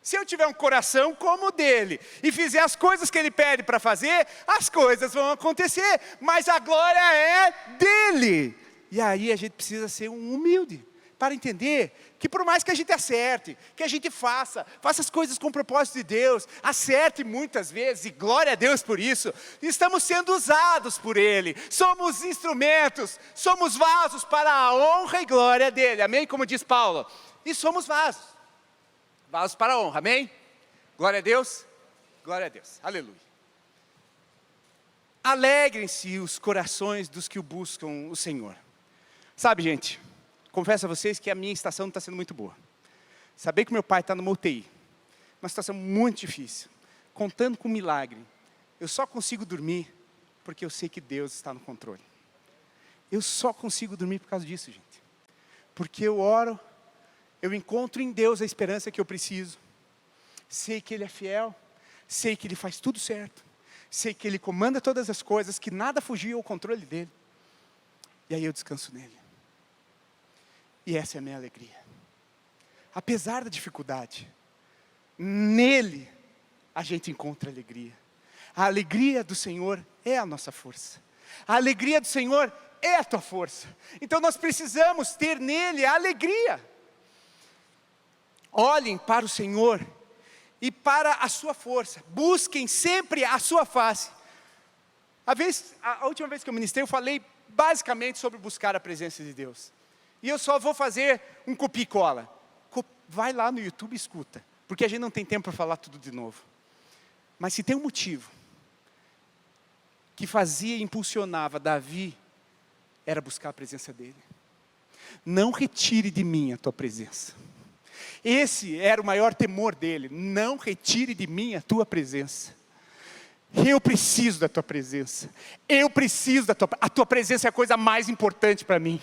A: Se eu tiver um coração como o dele e fizer as coisas que Ele pede para fazer, as coisas vão acontecer. Mas a glória é dEle. E aí a gente precisa ser um humilde para entender que por mais que a gente acerte, que a gente faça as coisas com o propósito de Deus, acerte muitas vezes, e glória a Deus por isso, estamos sendo usados por Ele, somos instrumentos, somos vasos para a honra e glória dEle, amém? Como diz Paulo, e somos vasos para a honra, amém? Glória a Deus, aleluia. Alegrem-se os corações dos que o buscam o Senhor. Sabe, gente, confesso a vocês que a minha estação não está sendo muito boa. Saber que meu pai está numa UTI, uma situação muito difícil, contando com um milagre. Eu só consigo dormir porque eu sei que Deus está no controle. Eu só consigo dormir por causa disso, gente. Porque eu oro, eu encontro em Deus a esperança que eu preciso. Sei que Ele é fiel, sei que Ele faz tudo certo, sei que Ele comanda todas as coisas, que nada fugiu ao controle dEle. E aí eu descanso nele. E essa é a minha alegria. Apesar da dificuldade, nele a gente encontra alegria. A alegria do Senhor é a nossa força. A alegria do Senhor é a tua força. Então nós precisamos ter nele a alegria. Olhem para o Senhor e para a sua força. Busquem sempre a sua face. A última vez que eu ministrei, eu falei basicamente sobre buscar a presença de Deus. E eu só vou fazer um copia e cola. Vai lá no YouTube e escuta. Porque a gente não tem tempo para falar tudo de novo. Mas se tem um motivo que fazia e impulsionava Davi, era buscar a presença dele. Não retire de mim a tua presença. Esse era o maior temor dele. Não retire de mim a tua presença. Eu preciso da tua presença. A tua presença é a coisa mais importante para mim.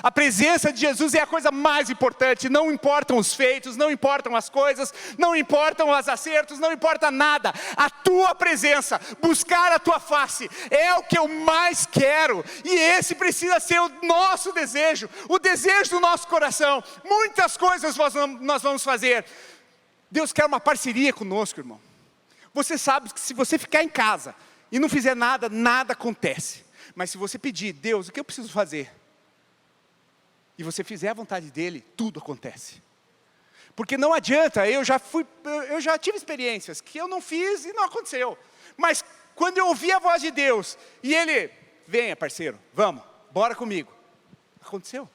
A: A presença de Jesus é a coisa mais importante. Não importam os feitos, não importam as coisas, não importam os acertos, não importa nada. A tua presença, buscar a tua face, é o que eu mais quero. E esse precisa ser o nosso desejo, o desejo do nosso coração. Muitas coisas nós vamos fazer. Deus quer uma parceria conosco, irmão. Você sabe que se você ficar em casa e não fizer nada, nada acontece. Mas se você pedir, Deus, o que eu preciso fazer? E você fizer a vontade dEle, tudo acontece. Porque não adianta, eu já tive experiências que eu não fiz e não aconteceu. Mas quando eu ouvi a voz de Deus, e Ele, venha parceiro, vamos, bora comigo. Aconteceu.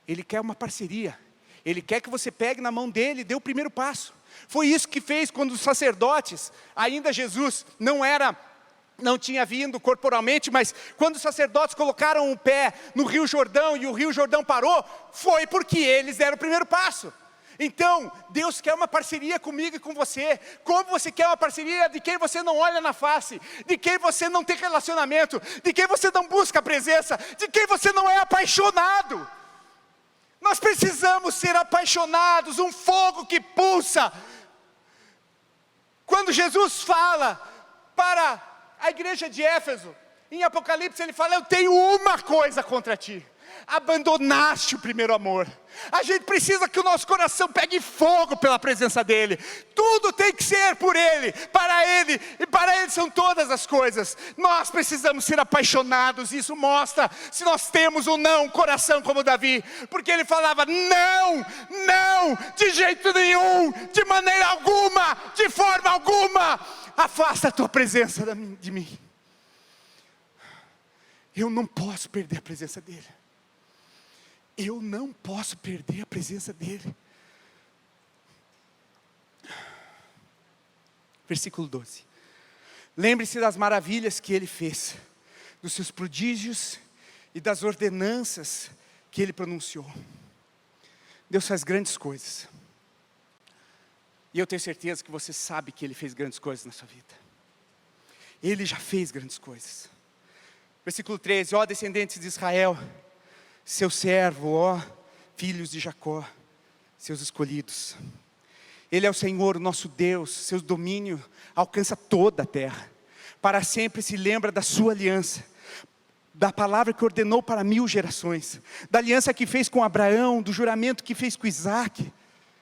A: Ele quer uma parceria. Ele quer que você pegue na mão dEle e dê o primeiro passo. Foi isso que fez quando os sacerdotes, ainda Jesus não tinha vindo corporalmente, mas quando os sacerdotes colocaram o pé no Rio Jordão e o Rio Jordão parou, foi porque eles deram o primeiro passo. Então, Deus quer uma parceria comigo e com você. Como você quer uma parceria de quem você não olha na face, de quem você não tem relacionamento, de quem você não busca a presença, de quem você não é apaixonado. Nós precisamos ser apaixonados, um fogo que pulsa. Quando Jesus fala para a igreja de Éfeso, em Apocalipse ele fala: eu tenho uma coisa contra ti, abandonaste o primeiro amor. A gente precisa que o nosso coração pegue fogo pela presença dEle. Tudo tem que ser por Ele, e para Ele são todas as coisas. Nós precisamos ser apaixonados. Isso mostra se nós temos ou não um coração como Davi, porque ele falava: não, não, de jeito nenhum, de maneira alguma, de forma alguma, afasta a tua presença de mim. Eu não posso perder a presença dEle. Eu não posso perder a presença dEle. Versículo 12. Lembre-se das maravilhas que Ele fez, dos seus prodígios e das ordenanças que Ele pronunciou. Deus faz grandes coisas. E eu tenho certeza que você sabe que Ele fez grandes coisas na sua vida. Ele já fez grandes coisas. Versículo 13. Ó descendentes de Israel, seu servo, ó filhos de Jacó, seus escolhidos. Ele é o Senhor, o nosso Deus, seu domínio alcança toda a terra. Para sempre se lembra da sua aliança, da palavra que ordenou para 1000 gerações, da aliança que fez com Abraão, do juramento que fez com Isaac.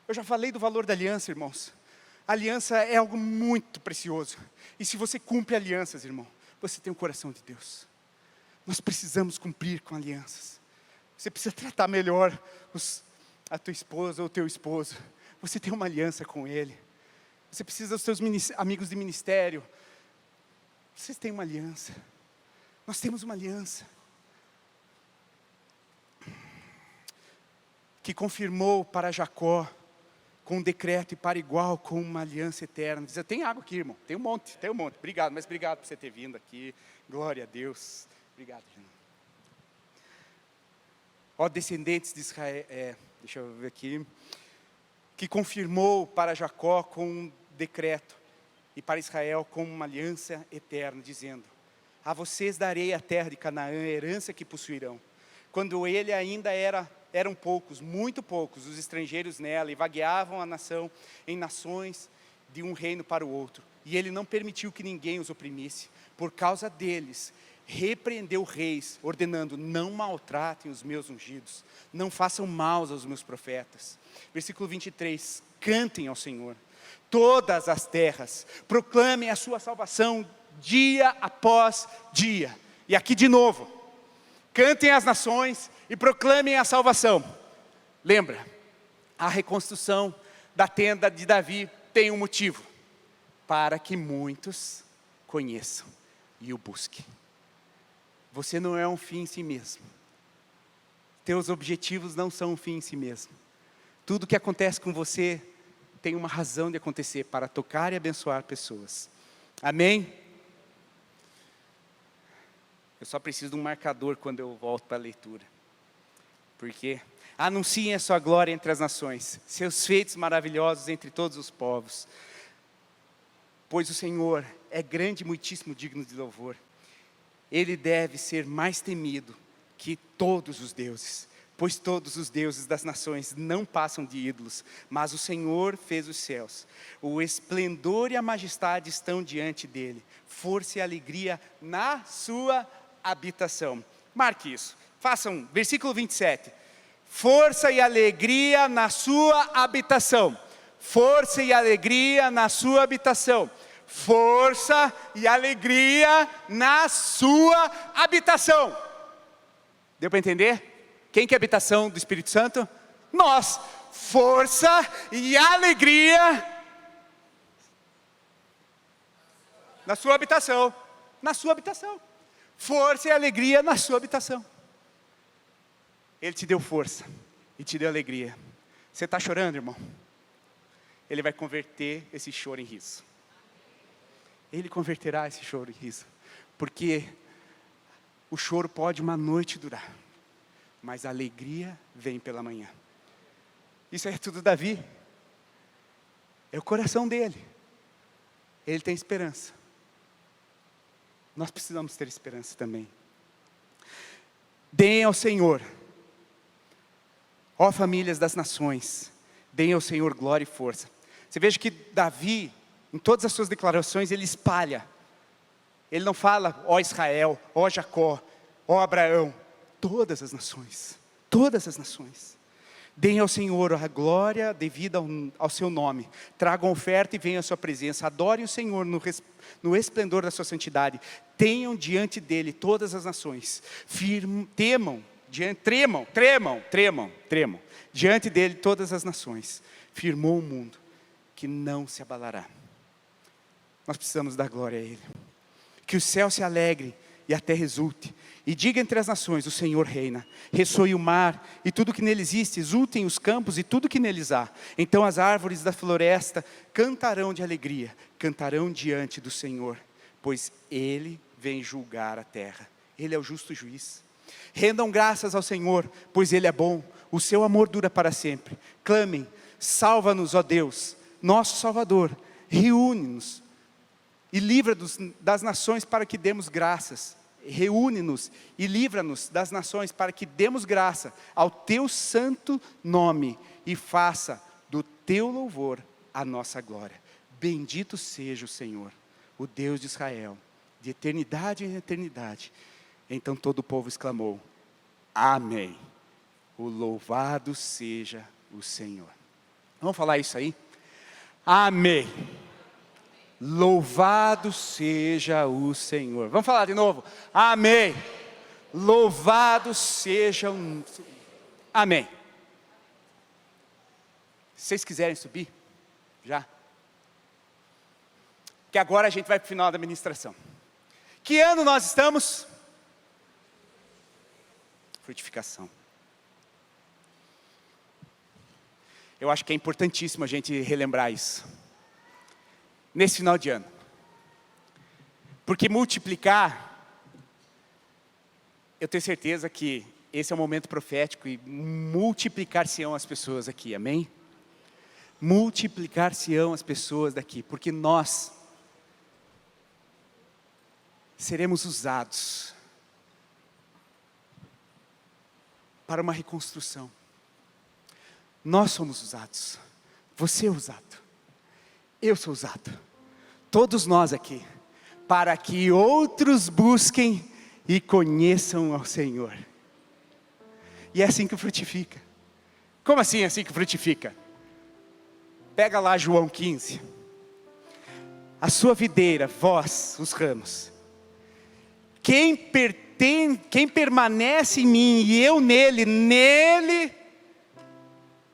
A: Eu já falei do valor da aliança, irmãos. A aliança é algo muito precioso. E se você cumpre alianças, irmão, você tem o coração de Deus. Nós precisamos cumprir com alianças. Você precisa tratar melhor a tua esposa ou o teu esposo. Você tem uma aliança com ele. Você precisa dos seus amigos de ministério. Vocês têm uma aliança. Nós temos uma aliança. Que confirmou para Jacó, com um decreto e para igual com uma aliança eterna. Diz: tem água aqui, irmão. Tem um monte. Obrigado, mas obrigado por você ter vindo aqui. Glória a Deus. Obrigado, irmão. Ó descendentes de Israel, deixa eu ver aqui, que confirmou para Jacó com um decreto, e para Israel com uma aliança eterna, dizendo: a vocês darei a terra de Canaã, a herança que possuirão. Quando ele ainda eram poucos, muito poucos, os estrangeiros nela, e vagueavam a nação em nações de um reino para o outro, e ele não permitiu que ninguém os oprimisse. Por causa deles, repreendeu reis, ordenando: não maltratem os meus ungidos, não façam mal aos meus profetas. Versículo 23, cantem ao Senhor, todas as terras, proclamem a sua salvação dia após dia. E aqui de novo, cantem as nações e proclamem a salvação. Lembra, a reconstrução da tenda de Davi tem um motivo: para que muitos conheçam e o busquem. Você não é um fim em si mesmo. Teus objetivos não são um fim em si mesmo. Tudo que acontece com você tem uma razão de acontecer, para tocar e abençoar pessoas. Amém? Eu só preciso de um marcador quando eu volto para a leitura. Porque anunciem a sua glória entre as nações, seus feitos maravilhosos entre todos os povos. Pois o Senhor é grande e muitíssimo digno de louvor. Ele deve ser mais temido que todos os deuses, pois todos os deuses das nações não passam de ídolos, mas o Senhor fez os céus. O esplendor e a majestade estão diante dele, força e alegria na sua habitação. Marque isso, façam, versículo 27, força e alegria na sua habitação, força e alegria na sua habitação. Força e alegria na sua habitação. Deu para entender? Quem que é a habitação do Espírito Santo? Nós. Força e alegria na sua habitação. Na sua habitação. Força e alegria na sua habitação. Ele te deu força e te deu alegria. Você está chorando, irmão? Ele vai converter esse choro em riso. Ele converterá esse choro em riso, porque o choro pode uma noite durar, mas a alegria vem pela manhã. Isso é tudo Davi. É o coração dele. Ele tem esperança. Nós precisamos ter esperança também. Deem ao Senhor, ó famílias das nações, deem ao Senhor glória e força. Você veja que Davi, em todas as suas declarações, ele espalha. Ele não fala, ó Israel, ó Jacó, ó Abraão. Todas as nações. Todas as nações. Deem ao Senhor a glória devida ao seu nome. Tragam oferta e venham à sua presença. Adorem o Senhor no esplendor da sua santidade. Tenham diante dele todas as nações. Tremam. Diante dele todas as nações. Firmou o mundo que não se abalará. Nós precisamos dar glória a ele. Que o céu se alegre e a terra exulte. E diga entre as nações, o Senhor reina. Ressoe o mar e tudo que nele existe. Exultem os campos e tudo que neles há. Então as árvores da floresta cantarão de alegria. Cantarão diante do Senhor. Pois Ele vem julgar a terra. Ele é o justo juiz. Rendam graças ao Senhor, pois Ele é bom. O seu amor dura para sempre. Clamem, salva-nos, ó Deus, nosso Salvador. Reúne-nos e livra-nos das nações para que demos graças. Reúne-nos e livra-nos das nações para que demos graça ao teu santo nome e faça do teu louvor a nossa glória. Bendito seja o Senhor, o Deus de Israel, de eternidade em eternidade. Então todo o povo exclamou, amém. O louvado seja o Senhor. Vamos falar isso aí? Amém. Louvado seja o Senhor. Vamos falar de novo? Amém. Louvado seja o... Amém. Se vocês quiserem subir, já. Que agora a gente vai para o final da ministração. Que ano nós estamos? Frutificação. Eu acho que é importantíssimo a gente relembrar isso. Nesse final de ano. Porque multiplicar, eu tenho certeza que esse é um momento profético e multiplicar-se-ão as pessoas aqui, amém? Multiplicar-se-ão as pessoas daqui, porque nós seremos usados para uma reconstrução. Nós somos usados, você é usado, eu sou usado. Todos nós aqui, para que outros busquem e conheçam ao Senhor. E é assim que frutifica. Como assim é assim que frutifica? Pega lá João 15. A sua videira, vós, os ramos. Quem permanece em mim e eu nele,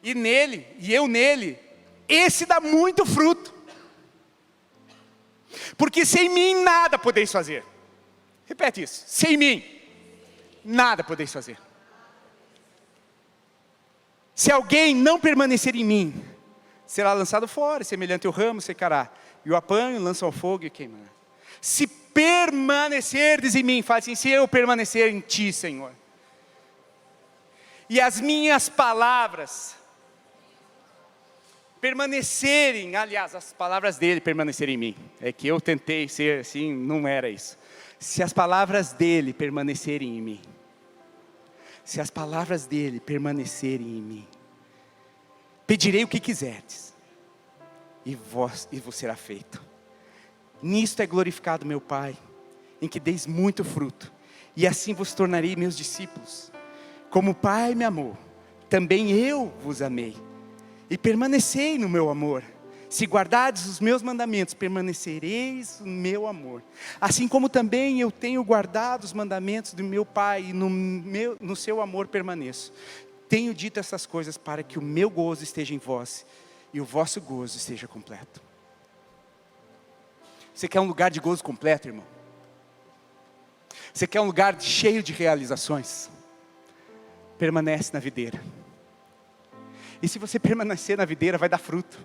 A: e eu nele, esse dá muito fruto. Porque sem mim nada podeis fazer. Repete isso. Sem mim nada podeis fazer. Se alguém não permanecer em mim, será lançado fora, semelhante ao ramo secará. E o apanho lança ao fogo e queimará. Se permanecerdes em mim, fala assim, se eu permanecer em ti, Senhor. E as minhas palavras permanecerem, aliás, as palavras dele permanecerem em mim. É que eu tentei ser assim, não era isso. Se as palavras dele permanecerem em mim. Se as palavras dele permanecerem em mim. Pedirei o que quiserdes. E vos será feito. Nisto é glorificado meu Pai, em que deis muito fruto. E assim vos tornarei meus discípulos. Como o Pai me amou, também eu vos amei. E permanecei no meu amor. Se guardardes os meus mandamentos, permanecereis no meu amor. Assim como também eu tenho guardado os mandamentos do meu Pai, e no seu amor permaneço. Tenho dito essas coisas para que o meu gozo esteja em vós, e o vosso gozo esteja completo. Você quer um lugar de gozo completo, irmão? Você quer um lugar cheio de realizações? Permanece na videira. E se você permanecer na videira, vai dar fruto.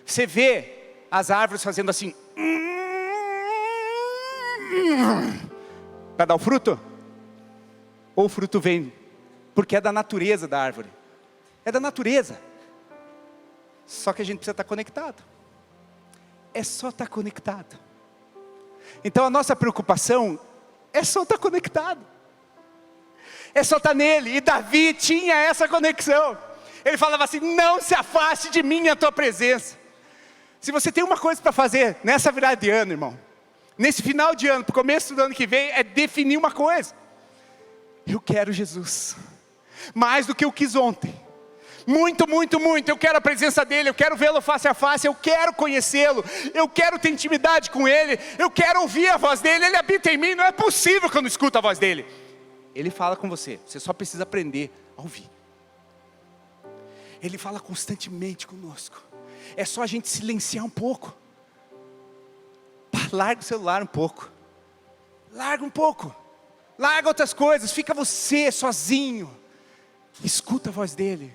A: Você vê as árvores fazendo assim. Para dar o fruto? Ou o fruto vem porque é da natureza da árvore. É da natureza. Só que a gente precisa estar conectado. É só estar conectado. Então a nossa preocupação é só estar conectado. É só estar nele. E Davi tinha essa conexão. Ele falava assim: não se afaste de mim a tua presença. Se você tem uma coisa para fazer nessa virada de ano, irmão, nesse final de ano, para o começo do ano que vem, é definir uma coisa. Eu quero Jesus. Mais do que eu quis ontem. Muito, muito, muito. Eu quero a presença dele, eu quero vê-lo face a face, eu quero conhecê-lo, eu quero ter intimidade com ele, eu quero ouvir a voz dele. Ele habita em mim, não é possível que eu não escuto a voz dele. Ele fala com você, você só precisa aprender a ouvir. Ele fala constantemente conosco. É só a gente silenciar um pouco. Larga o celular um pouco. Larga um pouco. Larga outras coisas, fica você sozinho. Escuta a voz dele.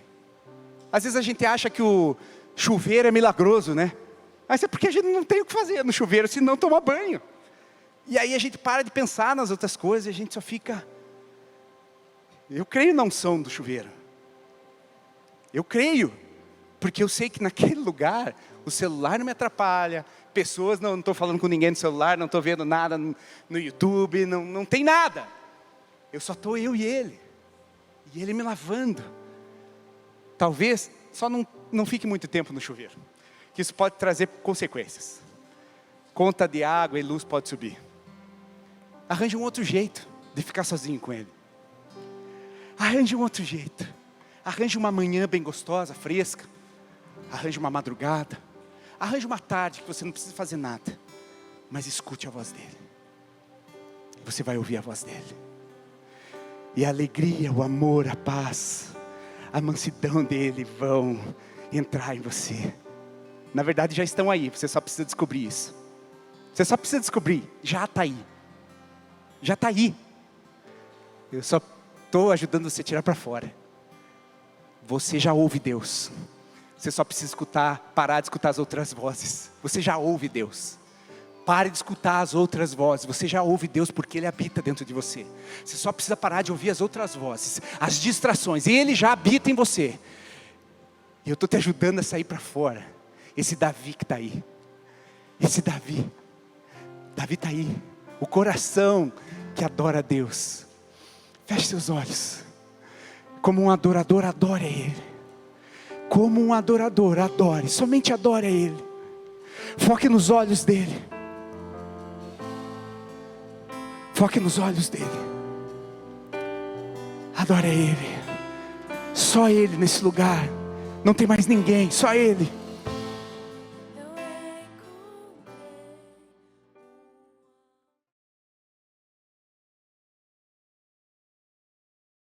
A: Às vezes a gente acha que o chuveiro é milagroso, né? Mas é porque a gente não tem o que fazer no chuveiro, senão tomar banho. E aí a gente para de pensar nas outras coisas e a gente só fica... Eu creio na unção do chuveiro. Eu creio. Porque eu sei que naquele lugar, o celular não me atrapalha. Pessoas, não estou falando com ninguém no celular, não estou vendo nada no YouTube, não tem nada. Eu só estou eu e ele. E ele me lavando. Talvez só não fique muito tempo no chuveiro, que isso pode trazer consequências. Conta de água e luz pode subir. Arranje um outro jeito de ficar sozinho com ele. Arranje um outro jeito. Arranje uma manhã bem gostosa, fresca. Arranje uma madrugada. Arranje uma tarde que você não precisa fazer nada. Mas escute a voz dele. Você vai ouvir a voz dele. E a alegria, o amor, a paz, a mansidão dele vão entrar em você. Na verdade já estão aí, você só precisa descobrir isso. Você só precisa descobrir, já está aí. Já está aí. Eu só estou ajudando você a tirar para fora. Você já ouve Deus. Você só precisa parar de escutar as outras vozes. Você já ouve Deus. Pare de escutar as outras vozes. Você já ouve Deus porque Ele habita dentro de você. Você só precisa parar de ouvir as outras vozes, as distrações. E Ele já habita em você. E eu estou te ajudando a sair para fora. Esse Davi que está aí. Esse Davi. Davi está aí. O coração que adora a Deus. Feche seus olhos. Como um adorador, adore a Ele. Como um adorador, adore. Somente adore a Ele. Foque nos olhos dEle. Foque nos olhos dEle. Adore a Ele. Só Ele nesse lugar. Não tem mais ninguém, só Ele.